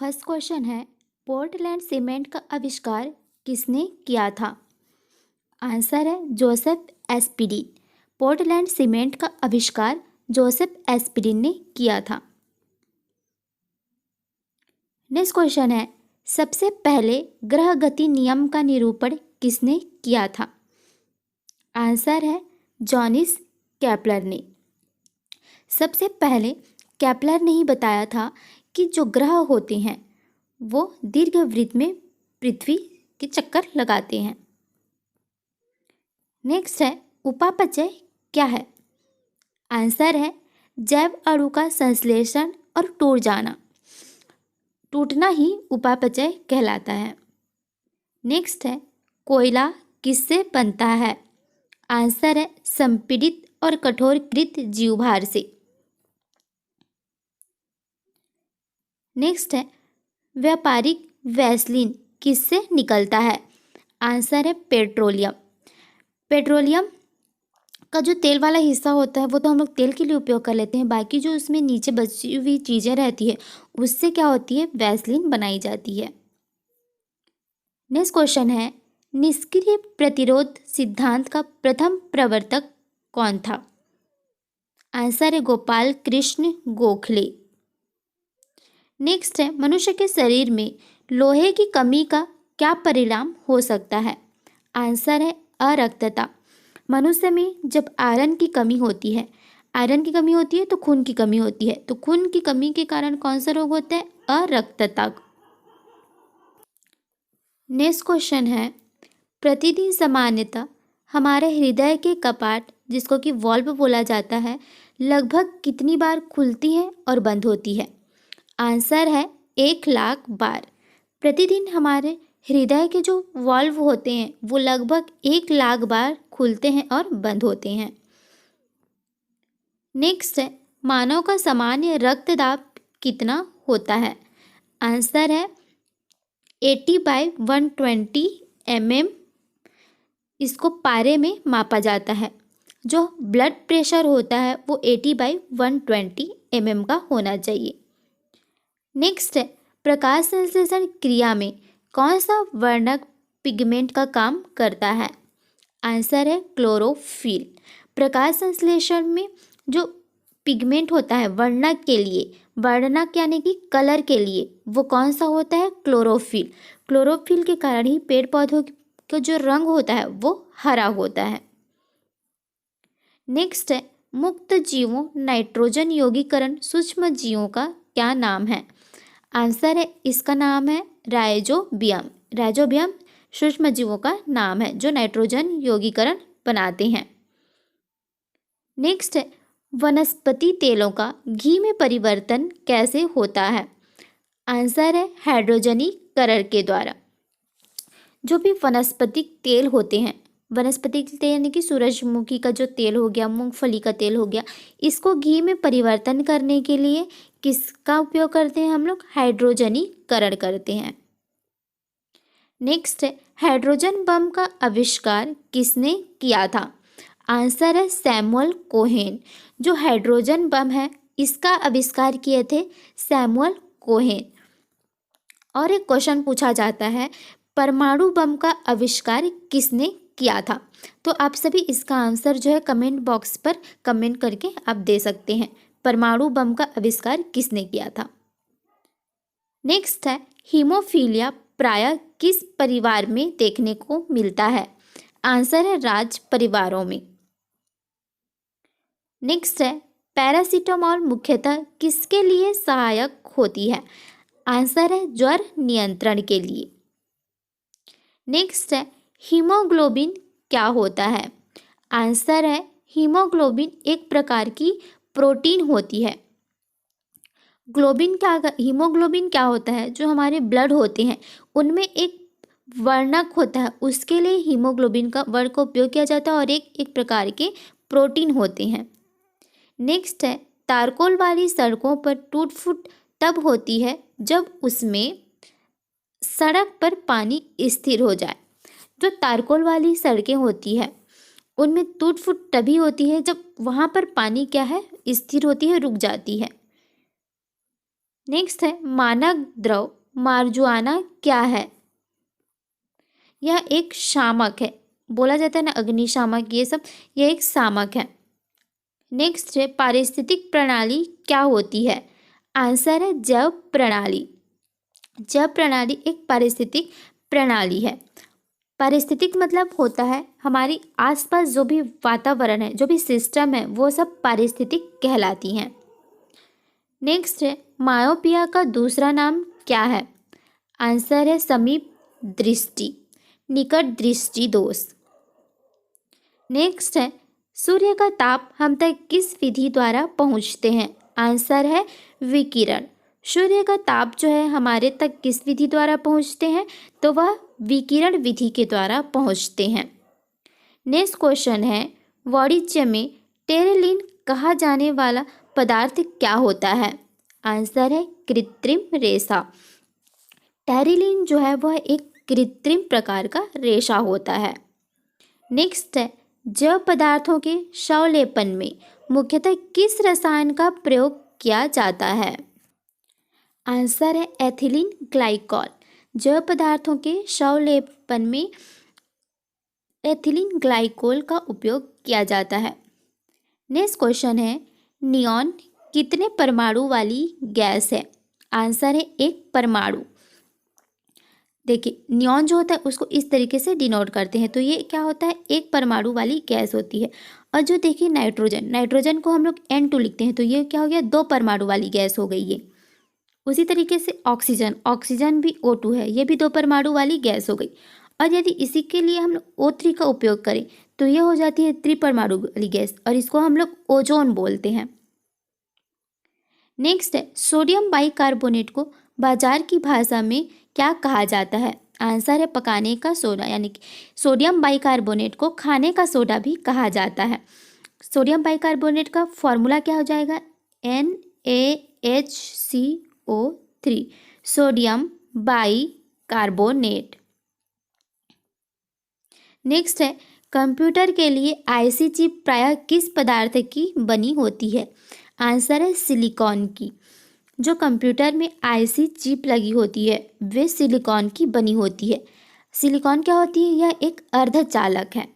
First question है, Portland cement का आविष्कार किसने किया था? आंसर है जोसेफ एस्पिरिन। पोर्टलैंड सीमेंट का आविष्कार जोसेफ एस्पिरिन ने किया था। नेक्स्ट क्वेश्चन है, सबसे पहले ग्रह गति नियम का निरूपण किसने किया था? आंसर है जॉनिस केपलर ने। सबसे पहले केपलर ने ही बताया था कि जो ग्रह होते हैं वो दीर्घवृत्त में पृथ्वी के चक्कर लगाते हैं। नेक्स्ट है, उपापचय क्या है? आंसर है जैव अणु का संश्लेषण और टूट जाना, टूटना ही उपापचय कहलाता है। नेक्स्ट है, कोयला किससे बनता है? आंसर है संपीड़ित और कठोरीकृत जीवभार से। नेक्स्ट है, व्यापारिक वैसलीन किससे निकलता है? आंसर है पेट्रोलियम। पेट्रोलियम का जो तेल वाला हिस्सा होता है वो तो हम लोग तेल के लिए उपयोग कर लेते हैं, बाकी जो उसमें नीचे बची हुई चीज़ें रहती है उससे क्या होती है, वैसलीन बनाई जाती है। नेक्स्ट क्वेश्चन है, निष्क्रिय प्रतिरोध सिद्धांत का प्रथम प्रवर्तक कौन था? आंसर है गोपाल कृष्ण गोखले। नेक्स्ट है, मनुष्य के शरीर में लोहे की कमी का क्या परिणाम हो सकता है? आंसर है अरक्तता। मनुष्य में जब आयरन की कमी होती है, तो खून की कमी होती है, तो खून की कमी के कारण कौन सा रोग होता है? अरक्तता। नेक्स्ट क्वेश्चन है, प्रतिदिन सामान्यतः हमारे हृदय के कपाट, जिसको कि वॉल्व बोला जाता है, लगभग कितनी बार खुलती है और बंद होती है? आंसर है 1,00,000 बार। प्रतिदिन हमारे हृदय के जो वाल्व होते हैं वो लगभग 1,00,000 बार खुलते हैं और बंद होते हैं। नेक्स्ट है, मानव का सामान्य रक्तदाब कितना होता है? आंसर है 80/120 mm। इसको पारे में मापा जाता है। जो ब्लड प्रेशर होता है वो 80/120 mm का होना चाहिए। नेक्स्ट है, प्रकाश संश्लेषण क्रिया में कौन सा वर्णक पिगमेंट का काम करता है? आंसर है क्लोरोफिल। प्रकाश संश्लेषण में जो पिगमेंट होता है वर्णक के लिए, वर्णक यानी कि कलर के लिए, वो कौन सा होता है? क्लोरोफिल। क्लोरोफिल के कारण ही पेड़ पौधों का जो रंग होता है वो हरा होता है। नेक्स्ट है, मुक्त जीवों नाइट्रोजन यौगिकरण सूक्ष्म जीवों का क्या नाम है? आंसर है इसका नाम है राइजोबियम। राइजोबियम सूक्ष्म जीवों का नाम है जो नाइट्रोजन यौगिकरण बनाते हैं। नेक्स्ट है, वनस्पति तेलों का घी में परिवर्तन कैसे होता है? आंसर है हाइड्रोजनीकरण के द्वारा। जो भी वनस्पतिक तेल होते हैं, वनस्पतिक तेल यानी कि सूरजमुखी का जो तेल हो गया, मूंगफली का तेल हो गया, इसको घी में परिवर्तन करने के लिए किसका उपयोग करते हैं हम लोग? हाइड्रोजनीकरण करते हैं। नेक्स्ट है, हाइड्रोजन बम का आविष्कार किसने किया था? आंसर है सैमुअल कोहेन। जो हाइड्रोजन बम है इसका आविष्कार किए थे सैमुअल कोहेन। और एक क्वेश्चन पूछा जाता है, परमाणु बम का आविष्कार किसने किया था? तो आप सभी इसका आंसर जो है कमेंट बॉक्स पर कमेंट करके आप दे सकते हैं। परमाणु बम का आविष्कार किसने किया था? नेक्स्ट है, हीमोफीलिया प्रायः किस परिवार में देखने को मिलता है? आंसर है राज परिवारों में। नेक्स्ट है, पैरासीटामोल मुख्यतः किसके लिए सहायक होती है? आंसर है ज्वर नियंत्रण के लिए। नेक्स्ट है, हीमोग्लोबिन क्या होता है? आंसर है हीमोग्लोबिन एक प्रकार की प्रोटीन होती है। हीमोग्लोबिन क्या होता है? जो हमारे ब्लड होते हैं उनमें एक वर्णक होता है, उसके लिए हीमोग्लोबिन का वर्ण का उपयोग किया जाता है और एक प्रकार के प्रोटीन होते हैं। नेक्स्ट है, तारकोल वाली सड़कों पर टूट फूट तब होती है जब उसमें सड़क पर पानी स्थिर हो जाए। जो तारकोल वाली सड़कें होती है उनमें टूट फूट तभी होती है जब वहाँ पर पानी क्या है? स्थिर होती है, रुक जाती है। नेक्स्ट है मानक द्रव मार्जुआना क्या है? यह एक शामक है, बोला जाता है ना अग्निशामक, ये सब, यह एक शामक है। नेक्स्ट है पारिस्थितिक प्रणाली क्या होती है? आंसर है जैव प्रणाली। जैव प्रणाली एक पारिस्थितिक प्रणाली है। पारिस्थितिक मतलब होता है हमारी आसपास जो भी वातावरण है, जो भी सिस्टम है, वो सब पारिस्थितिक कहलाती हैं। नेक्स्ट है मायोपिया का दूसरा नाम क्या है? आंसर है समीप दृष्टि, निकट दृष्टि दोष। नेक्स्ट है सूर्य का ताप हम तक किस विधि द्वारा पहुंचते हैं? आंसर है विकिरण। सूर्य का ताप जो है हमारे तक किस विधि द्वारा पहुंचते हैं? तो वह विकिरण विधि के द्वारा पहुंचते हैं। नेक्स्ट क्वेश्चन है वाणिज्य में टेरेलिन कहा जाने वाला पदार्थ क्या होता है? आंसर है कृत्रिम रेशा। टेरेलिन जो है वह एक कृत्रिम प्रकार का रेशा होता है। नेक्स्ट है जैव पदार्थों के शवलेपन में मुख्यतः किस रसायन का प्रयोग किया जाता है? आंसर है एथिलीन ग्लाइकॉल। जैव पदार्थों के शवलेपन में एथिलीन ग्लाइकोल का उपयोग किया जाता है। नेक्स्ट क्वेश्चन है नियॉन कितने परमाणु वाली गैस है? आंसर है एक परमाणु। देखिए नियॉन जो होता है उसको इस तरीके से डिनोट करते हैं, तो ये क्या होता है? एक परमाणु वाली गैस होती है। और जो देखिए नाइट्रोजन, नाइट्रोजन को हम लोग N2 लिखते हैं, तो ये क्या हो गया? दो परमाणु वाली गैस हो गई ये। उसी तरीके से ऑक्सीजन, ऑक्सीजन भी O2 है, ये भी दो परमाणु वाली गैस हो गई। और यदि इसी के लिए हम लोग O3 का उपयोग करें तो ये हो जाती है त्रिपरमाणु वाली गैस, और इसको हम लोग ओजोन बोलते हैं। नेक्स्ट है सोडियम बाइकार्बोनेट को बाजार की भाषा में क्या कहा जाता है? आंसर है पकाने का सोडा, यानी कि सोडियम बाइकार्बोनेट को खाने का सोडा भी कहा जाता है। सोडियम बाइकार्बोनेट का फॉर्मूला क्या हो जाएगा? NaHCO3, sodium bicarbonate. नेक्स्ट है कंप्यूटर के लिए आईसी चिप प्रायः किस पदार्थ की बनी होती है? आंसर है सिलिकॉन की। जो कंप्यूटर में आईसी चिप लगी होती है वे सिलिकॉन की बनी होती है। सिलिकॉन क्या होती है? यह एक अर्धचालक है।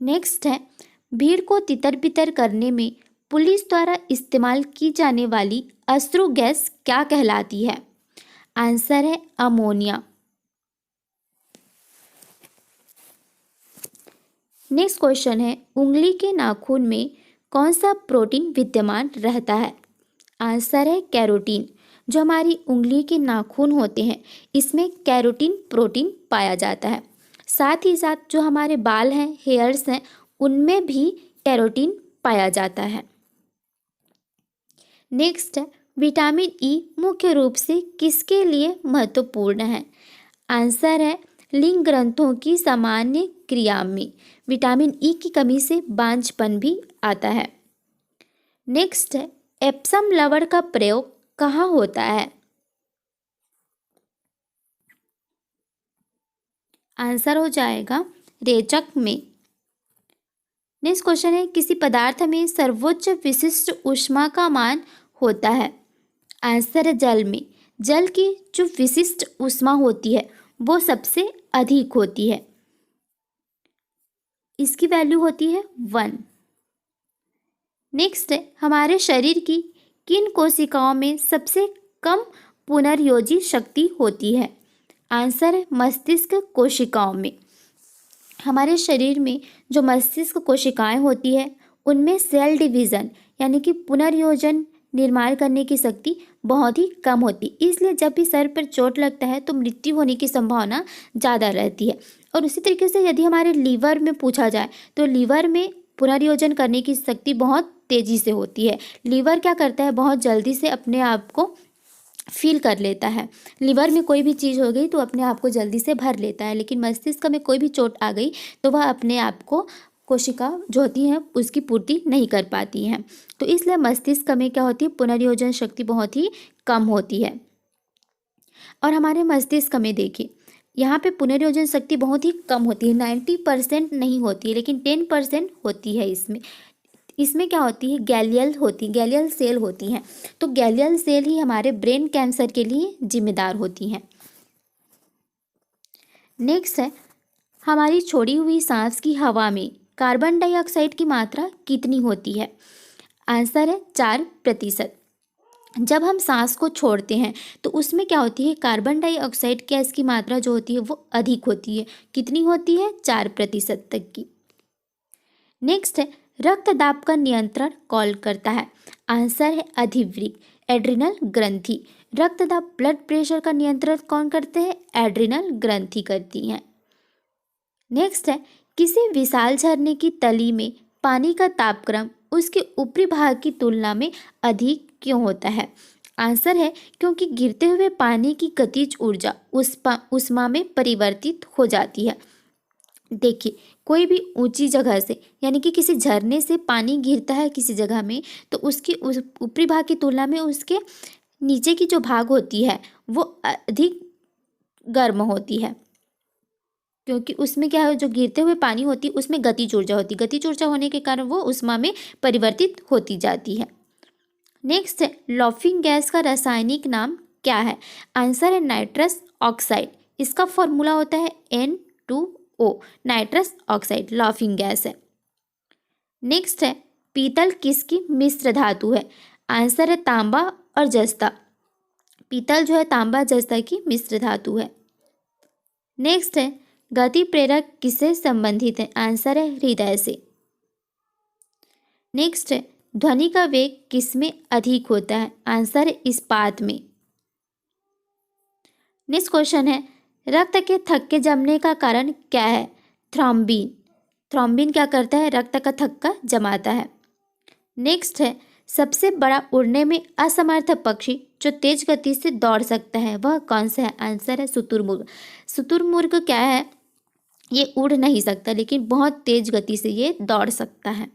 नेक्स्ट है भीड़ को तितर बितर करने में पुलिस द्वारा इस्तेमाल की जाने वाली अश्रु गैस क्या कहलाती है? आंसर है अमोनिया। नेक्स्ट क्वेश्चन है उंगली के नाखून में कौन सा प्रोटीन विद्यमान रहता है? आंसर है कैरोटीन। जो हमारी उंगली के नाखून होते हैं इसमें कैरोटीन प्रोटीन पाया जाता है। साथ ही साथ जो हमारे बाल हैं, हेयर्स हैं, उनमें भी कैरोटीन पाया जाता है। नेक्स्ट है विटामिन ई मुख्य रूप से किसके लिए महत्वपूर्ण है? आंसर है लिंग ग्रंथों की सामान्य क्रिया में विटामिन ई की कमी से बांझपन भी आता है। नेक्स्ट है एप्सम लवण का प्रयोग कहाँ होता है? आंसर हो जाएगा रेचक में। नेक्स्ट क्वेश्चन है किसी पदार्थ में सर्वोच्च विशिष्ट ऊष्मा का मान होता है? आंसर है जल में। जल की जो विशिष्ट ऊष्मा होती है वो सबसे अधिक होती है, इसकी वैल्यू होती है 1। नेक्स्ट है हमारे शरीर की किन कोशिकाओं में सबसे कम पुनर्योजी शक्ति होती है? आंसर है मस्तिष्क कोशिकाओं में। हमारे शरीर में जो मस्तिष्क कोशिकाएं होती है उनमें सेल डिवीज़न यानी कि पुनर्योजन निर्माण करने की शक्ति बहुत ही कम होती, इसलिए जब भी सर पर चोट लगता है तो मृत्यु होने की संभावना ज़्यादा रहती है। और उसी तरीके से यदि हमारे लीवर में पूछा जाए तो लीवर में पुनर्योजन करने की शक्ति बहुत तेज़ी से होती है। लीवर क्या करता है? बहुत जल्दी से अपने आप को फील कर लेता है। लीवर में कोई भी चीज़ हो गई तो अपने आप को जल्दी से भर लेता है, लेकिन मस्तिष्क में कोई भी चोट आ गई तो वह अपने आप को कोशिका जो होती हैं उसकी पूर्ति नहीं कर पाती हैं। तो इसलिए मस्तिष्क में क्या होती है? पुनर्योजन शक्ति बहुत ही कम होती है। और हमारे मस्तिष्क में देखिए यहाँ पे पुनर्योजन शक्ति बहुत ही कम होती है, 90% नहीं होती है, लेकिन 10% होती है इसमें। इसमें क्या होती है, गैलियल सेल होती हैं। तो गैलियल सेल ही हमारे ब्रेन कैंसर के लिए जिम्मेदार होती हैं। नेक्स्ट है, हमारी छोड़ी हुई सांस की हवा में कार्बन डाइऑक्साइड की मात्रा कितनी होती है? आंसर है 4%। जब हम सांस को छोड़ते हैं तो उसमें क्या होती है, कार्बन डाइऑक्साइड गैस की मात्रा जो होती है वो अधिक होती है। कितनी होती है? 4% तक की। नेक्स्ट है, रक्त दाब का नियंत्रण कौन करता है? आंसर है अधिवृक्क, एड्रिनल ग्रंथि। रक्त दाब, ब्लड प्रेशर का नियंत्रण कौन करते हैं? एड्रिनल ग्रंथि करती हैं। नेक्स्ट है, किसी विशाल झरने की तली में पानी का तापक्रम उसके ऊपरी भाग की तुलना में अधिक क्यों होता है? आंसर है क्योंकि गिरते हुए पानी की गतिज ऊर्जा उष्मा में परिवर्तित हो जाती है। देखिए, कोई भी ऊंची जगह से यानी कि किसी झरने से पानी गिरता है किसी जगह में, तो उसकी उस ऊपरी भाग की तुलना में उसके नीचे की जो भाग होती है वो अधिक गर्म होती है, क्योंकि उसमें क्या है, जो गिरते हुए पानी होती है उसमें गतिज ऊर्जा होती है। गतिज ऊर्जा होने के कारण वो उष्मा में परिवर्तित होती जाती है। नेक्स्ट है, लॉफिंग गैस का रासायनिक नाम क्या है? आंसर है नाइट्रस ऑक्साइड। इसका फॉर्मूला होता है N2O। Nitrous oxide laughing gas है। नेक्स्ट है, पीतल किसकी मिश्र धातु है? आंसर है तांबा और जस्ता। पीतल जो है तांबा जस्ता की मिश्र धातु है। नेक्स्ट है, गति प्रेरक किससे संबंधित है? आंसर है हृदय से। नेक्स्ट है, ध्वनि का वेग किसमें अधिक होता है? आंसर है इस्पात में। नेक्स्ट क्वेश्चन है, रक्त के थक्के जमने का कारण क्या है? थ्रोम्बिन। थ्रोम्बिन क्या करता है? रक्त का थक्का जमाता है। नेक्स्ट है, सबसे बड़ा उड़ने में असमर्थ पक्षी जो तेज गति से दौड़ सकता है वह कौन सा है? आंसर है शुतुरमुर्ग। शुतुरमुर्ग क्या है, ये उड़ नहीं सकता लेकिन बहुत तेज गति से ये दौड़ सकता है।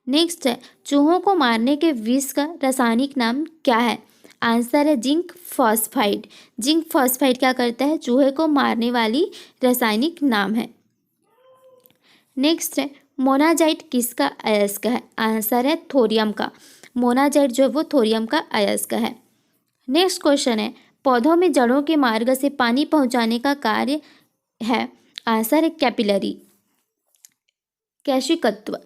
नेक्स्ट है, चूहों को मारने के विष का रासायनिक नाम क्या है? आंसर है जिंक फॉस्फाइड। जिंक फॉस्फाइड क्या करता है? चूहे को मारने वाली रासायनिक नाम है। नेक्स्ट है, मोनाजाइट किसका अयस्क है? आंसर है थोरियम का। मोनाजाइट जो है वो थोरियम का अयस्क है। नेक्स्ट क्वेश्चन है, पौधों में जड़ों के मार्ग से पानी पहुंचाने का कार्य है? आंसर है कैपिलरी, कैशिकत्व।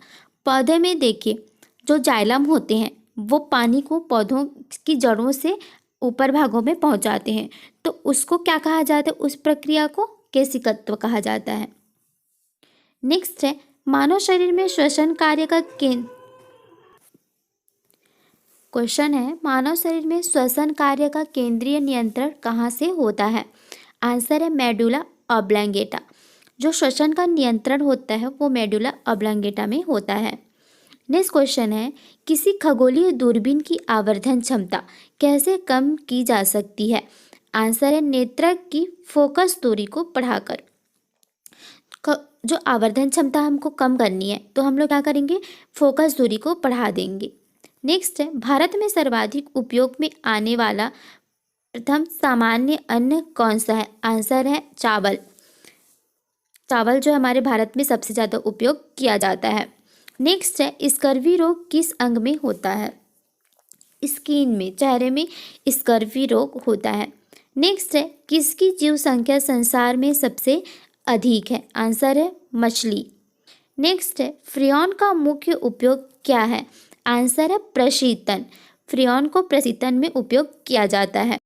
पौधे में देखिए, जो जाइलम होते हैं वो पानी को पौधों की जड़ों से ऊपर भागों में पहुंचाते हैं, तो उसको क्या कहा जाता है? उस प्रक्रिया को केशिकत्व कहा जाता है। नेक्स्ट है, मानव शरीर में श्वसन कार्य का क्वेश्चन है, मानव शरीर में श्वसन कार्य का केंद्रीय नियंत्रण कहाँ से होता है? आंसर है मेडुला ऑब्लांगेटा। जो श्वसन का नियंत्रण होता है वो मेडुला ऑब्लांगेटा में होता है। नेक्स्ट क्वेश्चन है, किसी खगोलीय दूरबीन की आवर्धन क्षमता कैसे कम की जा सकती है? आंसर है नेत्रक की फोकस दूरी को बढ़ाकर। जो आवर्धन क्षमता हमको कम करनी है तो हम लोग क्या करेंगे? फोकस दूरी को बढ़ा देंगे। नेक्स्ट है, भारत में सर्वाधिक उपयोग में आने वाला प्रथम सामान्य अन्न कौन सा है? आंसर है चावल। चावल जो हमारे भारत में सबसे ज़्यादा उपयोग किया जाता है। नेक्स्ट है, स्कर्वी रोग किस अंग में होता है? स्किन में, चेहरे में स्कर्वी रोग होता है। नेक्स्ट है, किसकी जीव संख्या संसार में सबसे अधिक है? आंसर है मछली। नेक्स्ट है, फ्रियॉन का मुख्य उपयोग क्या है? आंसर है प्रशीतन। फ्रियॉन को प्रशीतन में उपयोग किया जाता है।